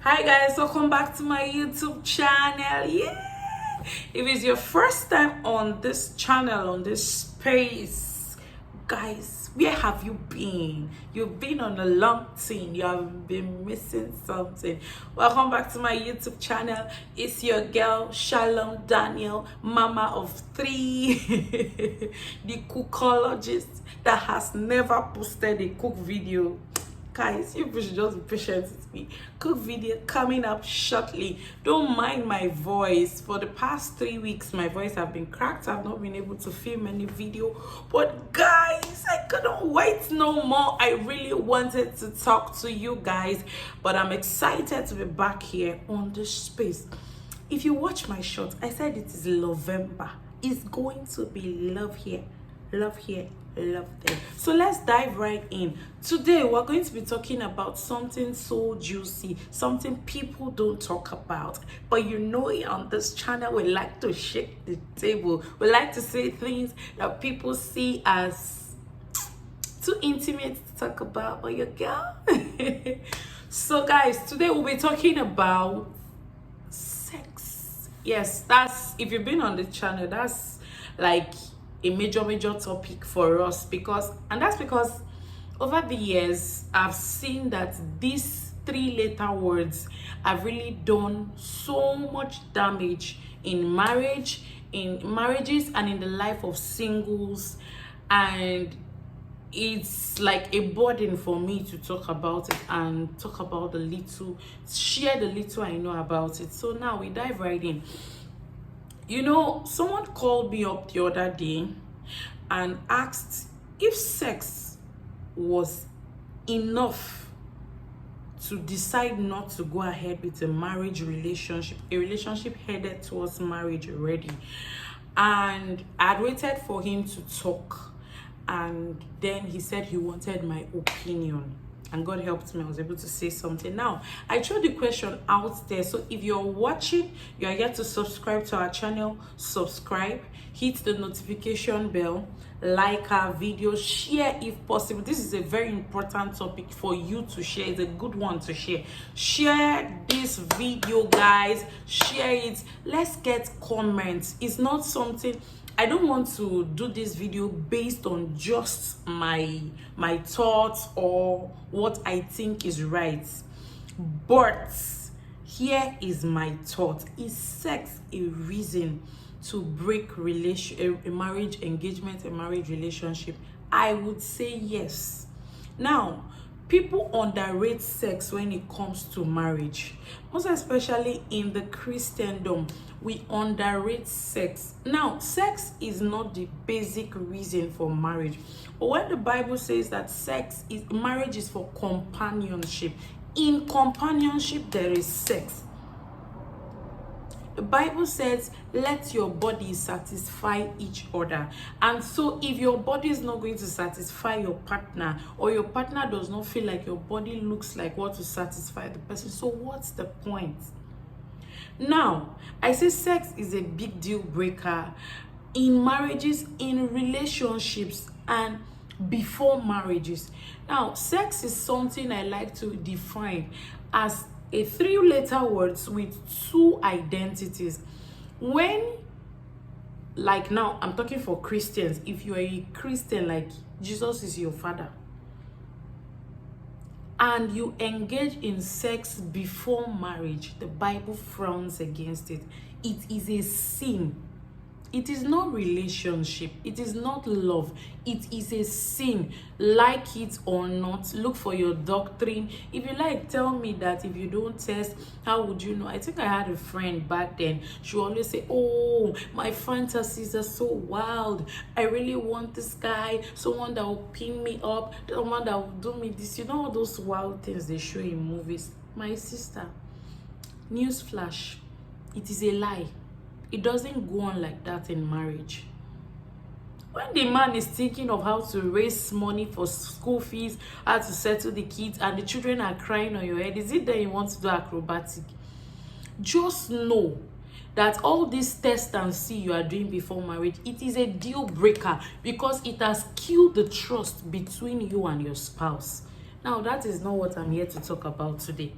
Hi guys, welcome back to my YouTube channel. Yeah, if it's your first time on this channel, on this space, guys, where have you been? You've been on a long thing. You have been missing something. Welcome back to my YouTube channel. It's your girl Shalom Daniel, mama of three, the cookologist that has never posted a cook video. Guys, you should just be patient with me. Cook video coming up shortly. Don't mind my voice. For the past 3 weeks, my voice have been cracked. I've not been able to film any video. But guys, I couldn't wait no more. I really wanted to talk to you guys. But I'm excited to be back here on this space. If you watch my short, I said it is November. It's going to be love here, love here, love there. So let's dive right in. Today we're going to be talking about something so juicy, something people don't talk about, but you know it. On this channel we like to shake the table. We like to say things that people see as too intimate to talk about, but your girl. So guys, today we'll be talking about sex. Yes, that's, if you've been on the channel, that's like a major topic for us, because over the years I've seen that these 3 letter words have really done so much damage in marriages and in the life of singles, and it's like a burden for me to talk about it and talk about share the little I know about it. So now we dive right in. You know, someone called me up the other day and asked if sex was enough to decide not to go ahead with a relationship headed towards marriage already. And I waited for him to talk, and then he said he wanted my opinion. And God helped me, I was able to say something. Now, I threw the question out there. So if you're watching, you are yet to subscribe to our channel, subscribe, hit the notification bell, like our video, share if possible. This is a very important topic for you to share. It's a good one to share. Share this video, guys. Share it. Let's get comments. It's not something, I don't want to do this video based on just my thoughts or what I think is right. But here is my thought. Is sex a reason to break a marriage engagement, a marriage relationship? I would say yes. Now, people underrate sex when it comes to marriage, most especially in the Christendom. We underrate sex. Now, sex is not the basic reason for marriage, but when the Bible says that marriage is for companionship, in companionship there is sex. The Bible says, let your body satisfy each other. And so if your body is not going to satisfy your partner, or your partner does not feel like your body looks like what to satisfy the person, so what's the point? Now, I say sex is a big deal breaker in marriages, in relationships, and before marriages. Now, sex is something I like to define as a 3-letter words with 2 identities. When, like now, I'm talking for Christians. If you are a Christian, like Jesus is your father, and you engage in sex before marriage, the Bible frowns against it. It is a sin. It is not relationship. It is not love. It is a sin. Like it or not, look for your doctrine. If you like, tell me that if you don't test, how would you know? I think I had a friend back then. She always say, oh, my fantasies are so wild. I really want this guy, someone that will pin me up, someone that will do me this. You know all those wild things they show in movies? My sister, newsflash, it is a lie. It doesn't go on like that in marriage. When the man is thinking of how to raise money for school fees, how to settle the kids, and the children are crying on your head, is it that you want to do acrobatic? Just know that all this test and see you are doing before marriage, it is a deal breaker, because it has killed the trust between you and your spouse. Now, that is not what I'm here to talk about today.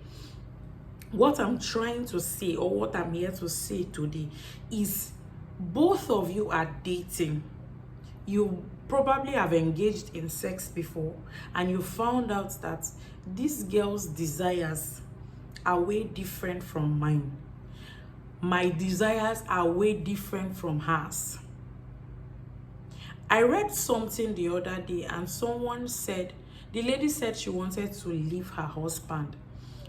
what I'm trying to say, or what I'm here to say today, is both of you are dating. You probably have engaged in sex before, and you found out that this girl's desires are way different from mine. My desires are way different from hers. I read something the other day, and someone said, the lady said she wanted to leave her husband.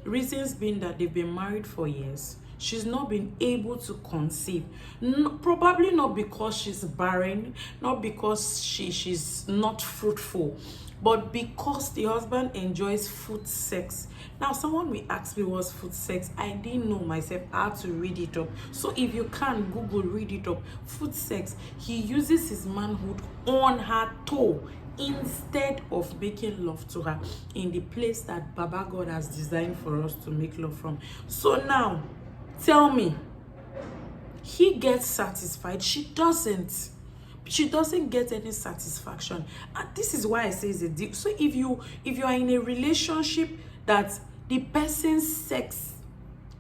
Reasons being that they've been married for years. She's not been able to conceive. No, probably not because she's barren, not because she's not fruitful, but because the husband enjoys food sex. Now, someone will ask me what's food sex. I didn't know myself. I had to read it up. So if you can Google, read it up. Food sex. He uses his manhood on her toe instead of making love to her in the place that Baba God has designed for us to make love from. So now, tell me, he gets satisfied, she doesn't. She doesn't get any satisfaction. And this is why I say it's a deep. So if you are in a relationship that the person's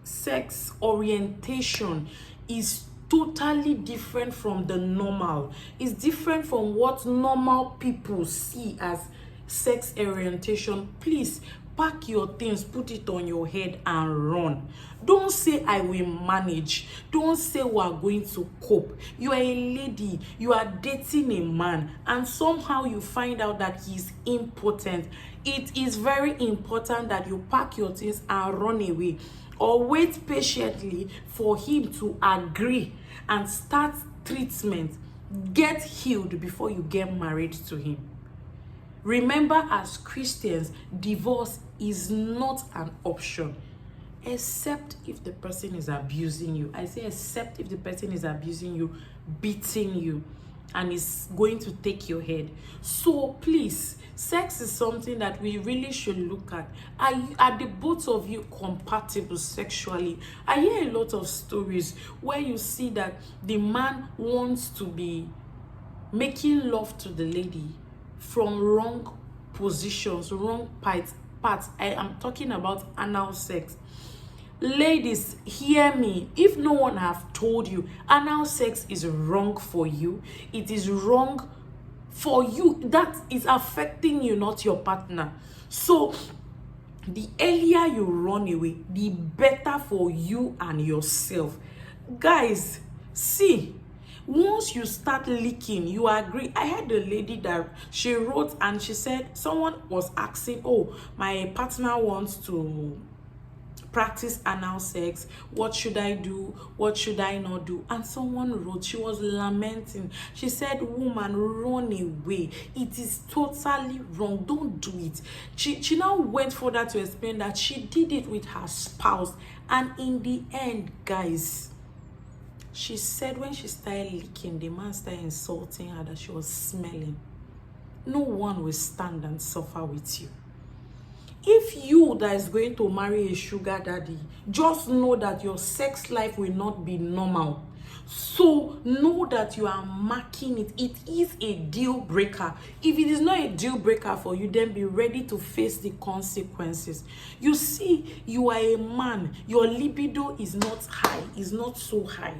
sex orientation is totally different from the normal, it's different from what normal people see as sex orientation, please pack your things, put it on your head and run. Don't say I will manage. Don't say we are going to cope. You are a lady, you are dating a man, and somehow you find out that he's impotent. It is very important that you pack your things and run away, or wait patiently for him to agree and start treatment. Get healed before you get married to him. Remember, as Christians, divorce is not an option, except if the person is abusing you. I say except if the person is abusing you, beating you, and is going to take your head. So please, sex is something that we really should look at. Are the both of you compatible sexually? I hear a lot of stories where you see that the man wants to be making love to the lady from wrong positions, wrong parts. I am talking about anal sex. Ladies, hear me. If no one have told you, anal sex is wrong for you. It is wrong for you. That is affecting you, not your partner. So the earlier you run away, the better for you and yourself. Guys, see, once you start leaking, you agree. I heard a lady that she wrote and she said someone was asking, oh, my partner wants to practice anal sex. What should I do? What should I not do? And someone wrote, she was lamenting. She said, woman, run away. It is totally wrong. Don't do it. She now went further to explain that she did it with her spouse. And in the end, guys, she said when she started leaking, the man started insulting her that she was smelling. No one will stand and suffer with you. If you that is going to marry a sugar daddy, just know that your sex life will not be normal. So know that you are marking it. It is a deal breaker. If it is not a deal breaker for you, then be ready to face the consequences. You see, you are a man. Your libido is not high. It's not so high.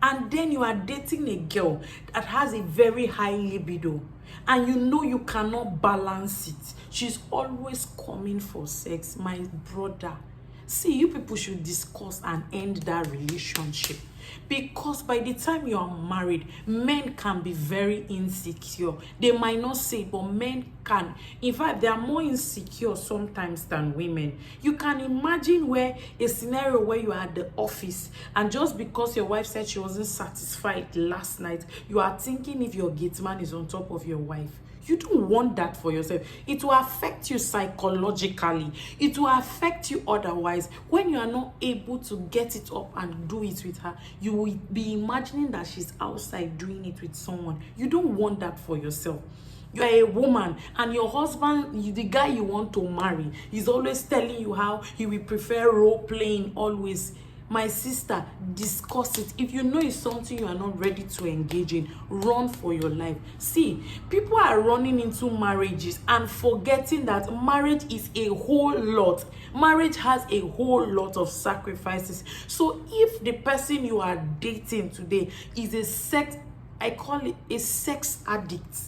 And then you are dating a girl that has a very high libido, and you know you cannot balance it. She's always coming for sex. My brother, see, you people should discuss and end that relationship. Because by the time you are married, men can be very insecure. They might not say, but men can. In fact, they are more insecure sometimes than women. You can imagine where a scenario where you are at the office, and just because your wife said she wasn't satisfied last night, you are thinking if your gate man is on top of your wife. You don't want that for yourself. It will affect you psychologically. It will affect you otherwise. When you are not able to get it up and do it with her, you will be imagining that she's outside doing it with someone. You don't want that for yourself. You are a woman, and your husband, the guy you want to marry, is always telling you how he will prefer role playing always. My sister, discuss it. If you know it's something you are not ready to engage in, run for your life. See, people are running into marriages and forgetting that marriage is a whole lot. Marriage has a whole lot of sacrifices. So if the person you are dating today is I call it a sex addict.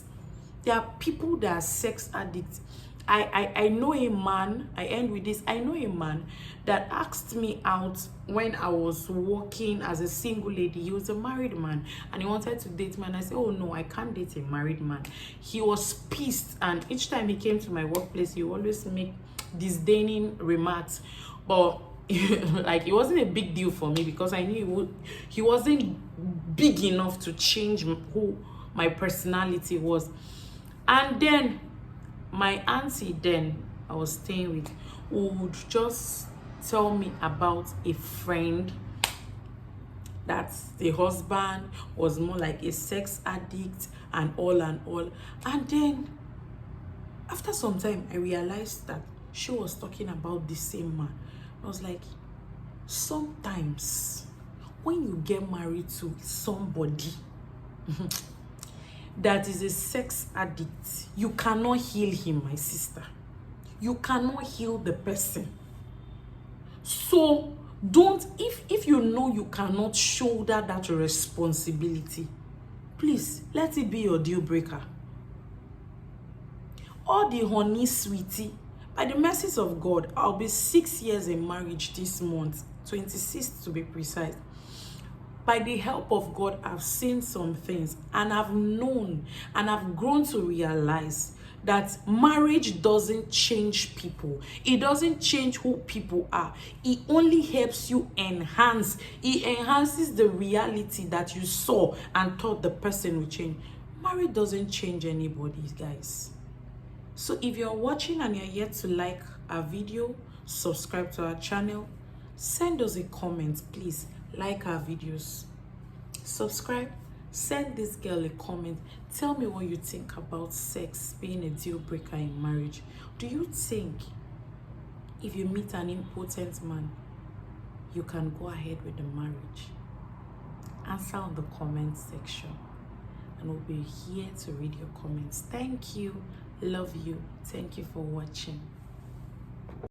There are people that are sex addicts. I know a man, I end with this. I know a man that asked me out when I was working as a single lady. He was a married man and he wanted to date me. And I said, oh no, I can't date a married man. He was pissed, and each time he came to my workplace, he always make disdaining remarks. But like, it wasn't a big deal for me because I knew he wasn't big enough to change who my personality was. And then my auntie then I was staying with would just tell me about a friend that the husband was more like a sex addict and all. And then after some time, I realized that she was talking about the same man. I was like, sometimes when you get married to somebody that is a sex addict, you cannot heal him, my sister. You cannot heal the person. So don't, if you know you cannot shoulder that responsibility, please let it be your deal breaker. All the honey, sweetie, by the mercies of God, I'll be 6 years in marriage this month, 26th to be precise. By the help of God, I've seen some things, and I've known and I've grown to realize that marriage doesn't change people. It doesn't change who people are. It only helps you enhance. It enhances the reality that you saw and thought the person would change. Marriage doesn't change anybody, guys. So if you're watching and you're yet to like our video, subscribe to our channel, send us a comment, please. Like our videos, subscribe, send this girl a comment. Tell me what you think about sex being a deal breaker in marriage. Do you think if you meet an impotent man, you can go ahead with the marriage? Answer on the comment section and we'll be here to read your comments. Thank you. Love you. Thank you for watching.